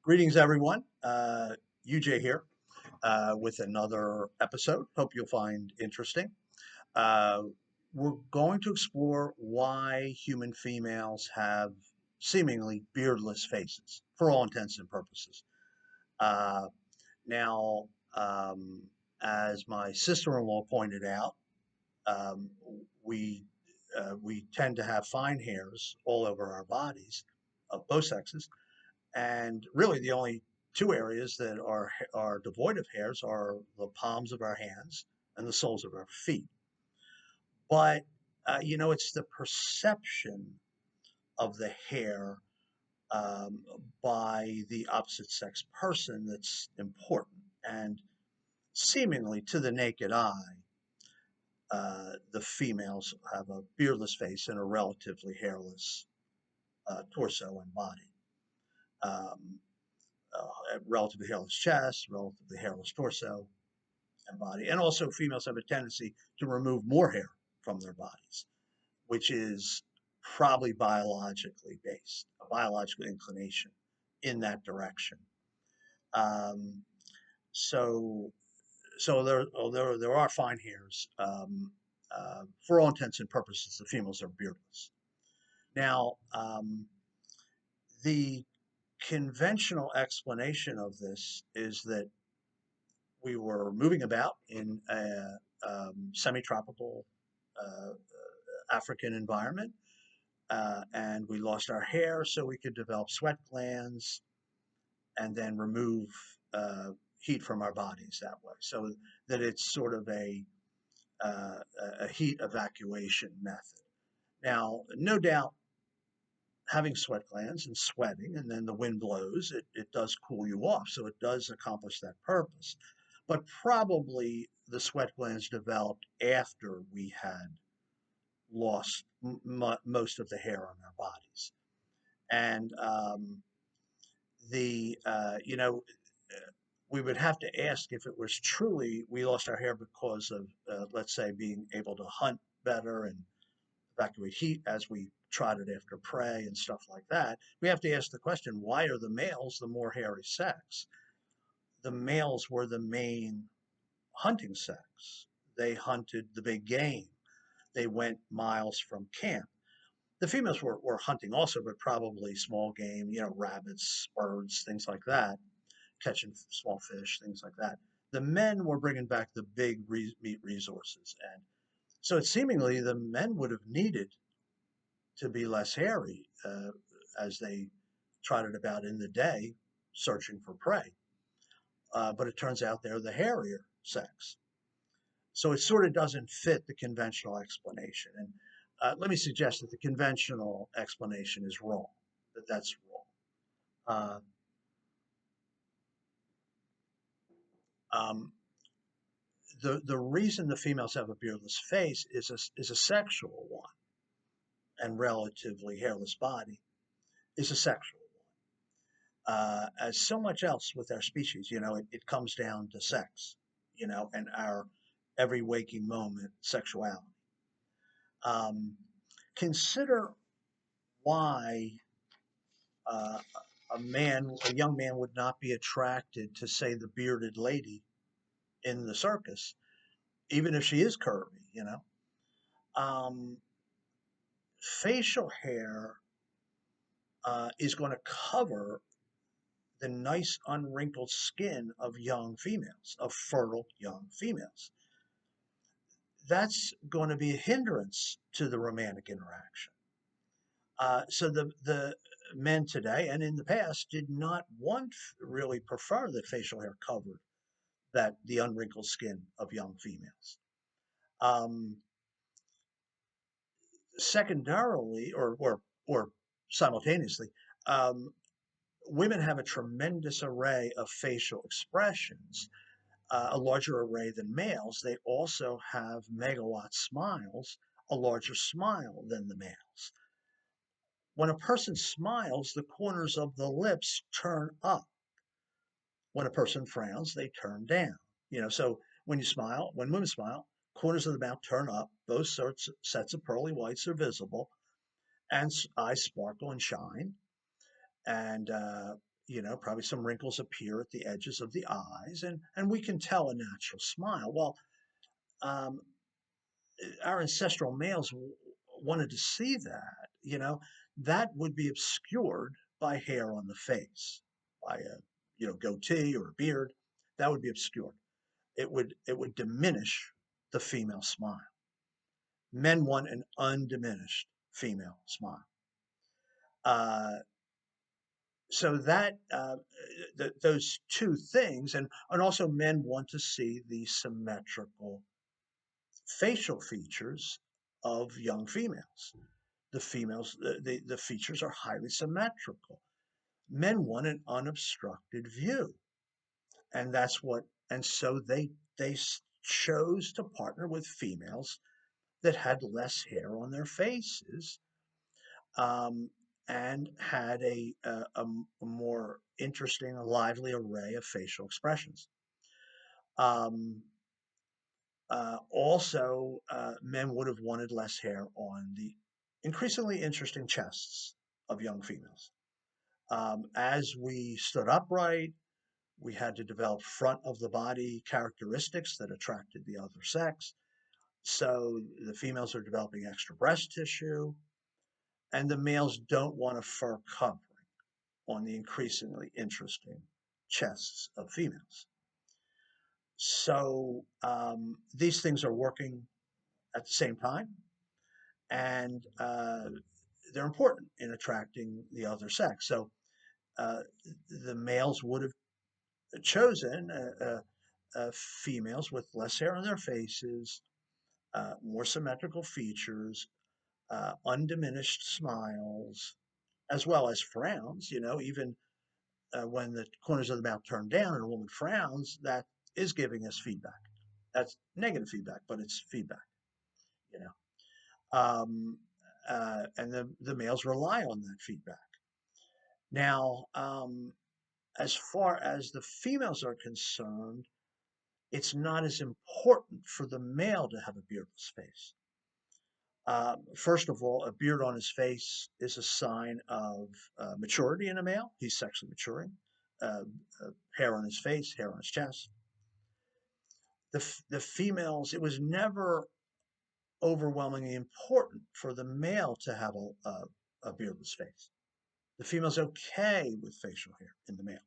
Greetings, everyone. UJ here with another episode. Hope you'll find interesting. Uh, we're going to explore why human females have seemingly beardless faces for all intents and purposes. Uh, now, um, as my sister-in-law pointed out, um, we we tend to have fine hairs all over our bodies of both sexes, and really, the only two areas that are devoid of hairs are the palms of our hands and the soles of our feet. But it's the perception of the hair um, by the opposite sex person that's important. And seemingly, to the naked eye, the females have a beardless face and a relatively hairless torso and body. Um, Relatively hairless chest, relatively hairless torso and body. And also, females have a tendency to remove more hair from their bodies, which is probably biologically based, a biological inclination in that direction. Um, so, although there are fine hairs, for all intents and purposes, the females are beardless. Now, the conventional explanation of this is that we were moving about in a semi-tropical uh, African environment, and we lost our hair so we could develop sweat glands and then remove uh, heat from our bodies that way. So that it's sort of uh, a heat evacuation method. Now, no doubt, having sweat glands and sweating, and then the wind blows, it does cool you off. So it does accomplish that purpose. But probably the sweat glands developed after we had lost most of the hair on our bodies. And the, you know, we would have to ask if it was truly we lost our hair because of, let's say, being able to hunt better and evacuate heat as we trotted after prey and stuff like that. We have to ask the question, why are the males the more hairy sex? The males were the main hunting sex. They hunted the big game. They went miles from camp. The females were hunting also, but probably small game, rabbits, birds, things like that, catching small fish, things like that. The men were bringing back the big meat resources. And so it seemingly the men would have needed to be less hairy as they trotted about in the day searching for prey. But it turns out they're the hairier sex. So it sort of doesn't fit the conventional explanation. And let me suggest that the conventional explanation is wrong, that's wrong. Um, the reason the females have a beardless face is a sexual one, and relatively hairless body is a sexual one. As so much else with our species, it comes down to sex, and our every waking moment sexuality. Um, Consider why uh, a young man would not be attracted to, say, the bearded lady in the circus, even if she is curvy. Um, Facial hair is going to cover the nice unwrinkled skin of young females, of fertile young females. That's going to be a hindrance to the romantic interaction. So the men today and in the past did not really prefer that facial hair covered the unwrinkled skin of young females. Um, Secondarily, or simultaneously, um, women have a tremendous array of facial expressions, a larger array than males. They also have megawatt smiles, a larger smile than the males. When a person smiles, the corners of the lips turn up. When a person frowns, they turn down. So when women smile, corners of the mouth turn up. Both sets of pearly whites are visible, and eyes sparkle and shine. And Probably some wrinkles appear at the edges of the eyes, and we can tell a natural smile. Well, um, our ancestral males wanted to see that, that would be obscured by hair on the face, by a goatee or a beard. That would be obscured. It would diminish the female smile. Men want an undiminished female smile. Uh, so that those two things, and also men want to see the symmetrical facial features of young females. The features are highly symmetrical. Men want an unobstructed view, and so they chose to partner with females that had less hair on their faces, um, and had a more interesting, a lively array of facial expressions. Um, Also, men would have wanted less hair on the increasingly interesting chests of young females. As we stood upright, we had to develop front of the body characteristics that attracted the other sex. So the females are developing extra breast tissue, and the males don't want a fur covering on the increasingly interesting chests of females. So these things are working at the same time, and they're important in attracting the other sex. So uh, the males would have chosen females with less hair on their faces, more symmetrical features, undiminished smiles, as well as frowns. Even when the corners of the mouth turn down and a woman frowns, that is giving us feedback. That's negative feedback, but it's feedback. You know, um, and the males rely on that feedback. Now, as far as the females are concerned, it's not as important for the male to have a beardless face. First of all, a beard on his face is a sign of maturity in a male. He's sexually maturing. Uh, Hair on his face, hair on his chest. The females, it was never overwhelmingly important for the male to have a beardless face. The female's okay with facial hair in the male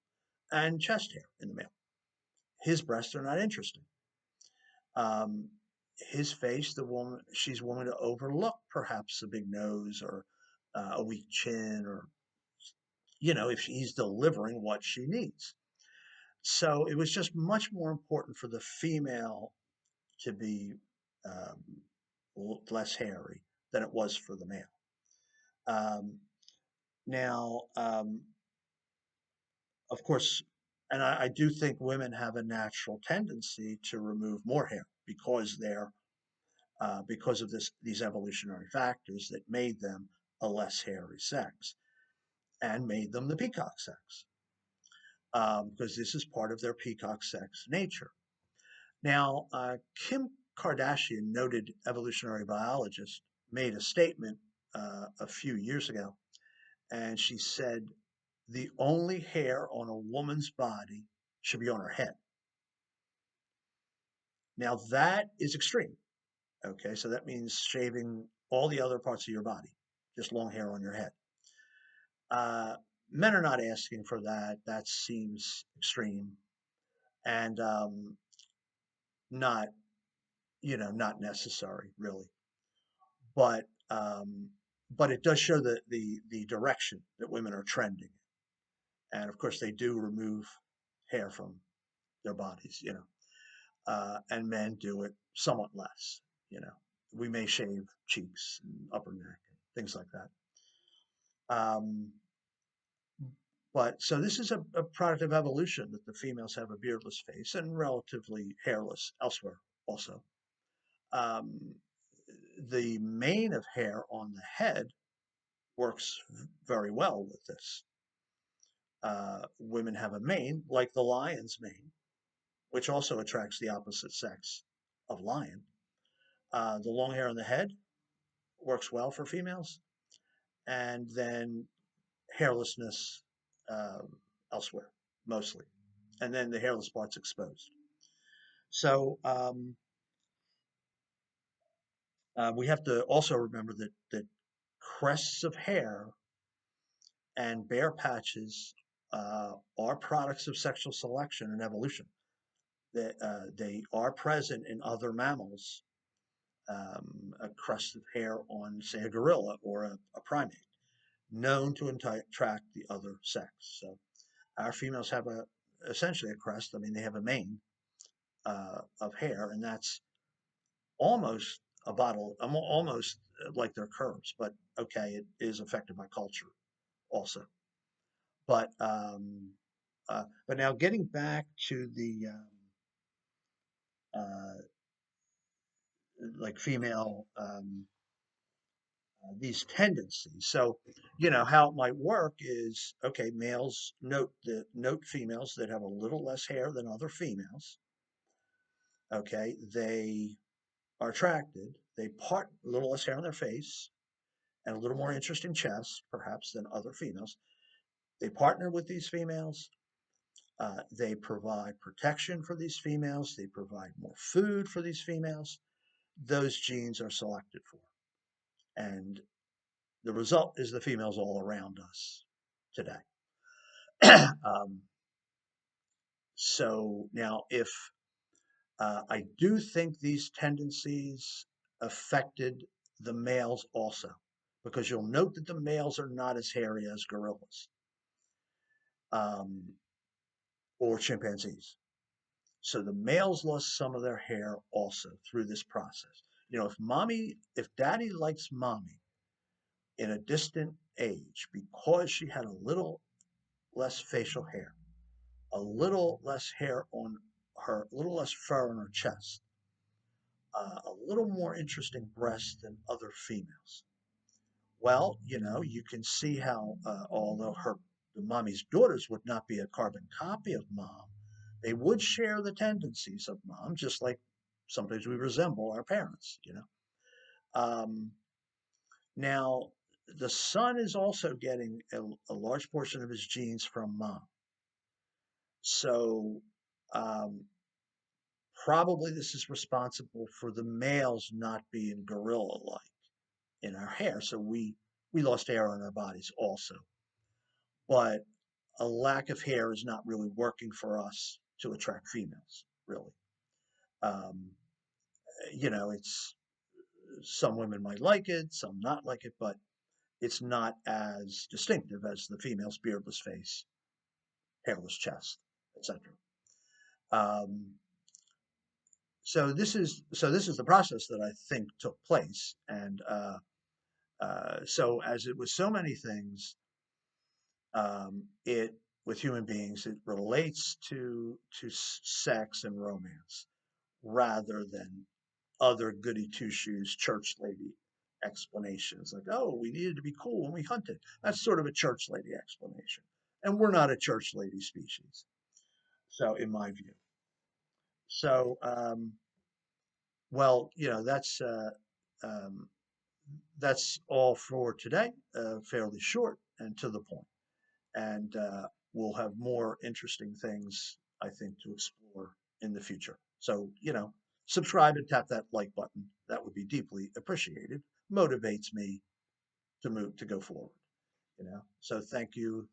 and chest hair in the male. His breasts are not interesting. Um, his face, she's willing to overlook perhaps a big nose or a weak chin, or if he's delivering what she needs. So it was just much more important for the female to be um, less hairy than it was for the male. Um, Now, of course, and I do think women have a natural tendency to remove more hair because of these evolutionary factors that made them a less hairy sex and made them the peacock sex, because this is part of their peacock sex nature. Now, Kim Kardashian, noted evolutionary biologist, made a statement a few years ago, and she said the only hair on a woman's body should be on her head. Now, that is extreme. Okay, so that means shaving all the other parts of your body, just long hair on your head. Uh, Men are not asking for that. That seems extreme and not, not necessary really. But but it does show the direction that women are trending, and of course they do remove hair from their bodies, and men do it somewhat less. You know, we may shave cheeks and upper neck, things like that. Um, but so this is a product of evolution that the females have a beardless face and relatively hairless elsewhere also. Um, the mane of hair on the head works very well with this. Women have a mane like the lion's mane, which also attracts the opposite sex of lion. The long hair on the head works well for females, and then hairlessness elsewhere, mostly. And then the hairless part's exposed. So we have to also remember that crests of hair and bare patches are products of sexual selection and evolution. They are present in other mammals, a crest of hair on, say, a gorilla or a primate, known to attract the other sex. So our females have essentially a crest. I mean, they have a mane of hair, and that's almost a bottle, almost like their curves. But okay, it is affected by culture also. But but now getting back to the uh, like female these tendencies. So, how it might work is okay, males note females that have a little less hair than other females. Okay, they are attracted. They part a little less hair on their face and a little more interesting chest, perhaps, than other females. They partner with these females. They provide protection for these females. They provide more food for these females. Those genes are selected for. And the result is the females all around us today. um, so now, if I do think these tendencies affected the males also, because you'll note that the males are not as hairy as gorillas um, or chimpanzees. So the males lost some of their hair also through this process. If daddy likes mommy in a distant age because she had a little less facial hair, a little less hair on her, a little less fur on her chest, a little more interesting breasts than other females. Well, you can see how, although the mommy's daughters would not be a carbon copy of mom, they would share the tendencies of mom, just like sometimes we resemble our parents. Um, Now, the son is also getting a large portion of his genes from mom. So, um, probably this is responsible for the males not being gorilla-like in our hair. So we lost hair on our bodies also. But a lack of hair is not really working for us to attract females, really. Um, it's some women might like it, some not like it, but it's not as distinctive as the female's beardless face, hairless chest, etc. Um, so this is the process that I think took place, and so as it was so many things, it with human beings it relates to sex and romance rather than other goody two shoes church lady explanations like, oh, we needed to be cool when we hunted. That's sort of a church lady explanation, and we're not a church lady species. So in my view, so well, um, that's all for today. Fairly short and to the point. And we'll have more interesting things, I think, to explore in the future. So, subscribe and tap that like button. That would be deeply appreciated. Motivates me to go forward. So thank you